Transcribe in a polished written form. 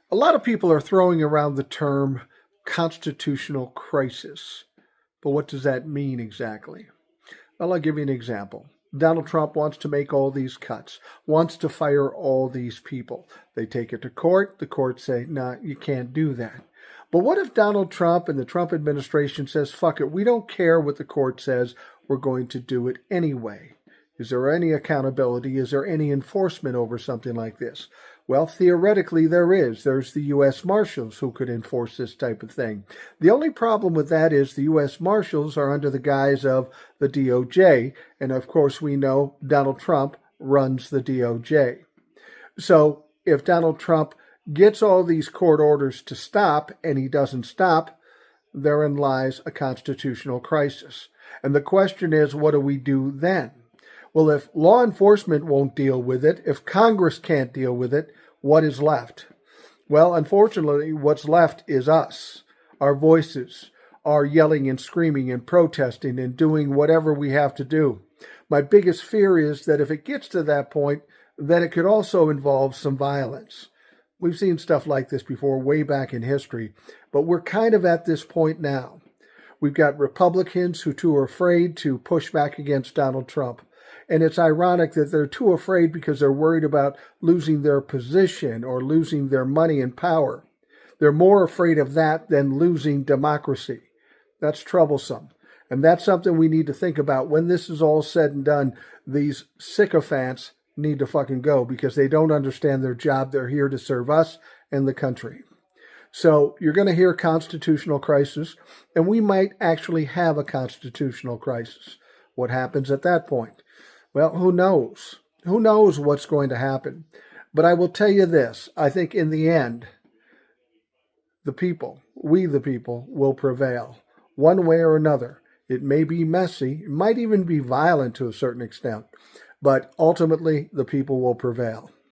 A lot of people are throwing around the term constitutional crisis. But what does that mean exactly? Well, I'll give you an example. Donald Trump wants to make all these cuts, wants to fire all these people. They take it to court. The courts say, nah, you can't do that. But what if Donald Trump and the Trump administration says, fuck it, we don't care what the court says, we're going to do it anyway? Is there any accountability? Is there any enforcement over something like this? Well, theoretically, there is. There's the U.S. Marshals who could enforce this type of thing. The only problem with that is the U.S. Marshals are under the guise of the DOJ. And of course, we know Donald Trump runs the DOJ. So if Donald Trump gets all these court orders to stop and he doesn't stop, therein lies a constitutional crisis. And the question is, what do we do then? Well, if law enforcement won't deal with it, if Congress can't deal with it, what is left? Well, unfortunately, what's left is us, our voices, our yelling and screaming and protesting and doing whatever we have to do. My biggest fear is that if it gets to that point, then it could also involve some violence. We've seen stuff like this before, way back in history, but we're kind of at this point now. We've got Republicans who too are afraid to push back against Donald Trump. And it's ironic that they're too afraid because they're worried about losing their position or losing their money and power. They're more afraid of that than losing democracy. That's troublesome. And that's something we need to think about. When this is all said and done, these sycophants need to fucking go because they don't understand their job. They're here to serve us and the country. So you're going to hear constitutional crisis, and we might actually have a constitutional crisis. What happens at that point? Well, who knows? Who knows what's going to happen? But I will tell you this. I think in the end, the people, we the people, will prevail one way or another. It may be messy. It might even be violent to a certain extent. But ultimately, the people will prevail.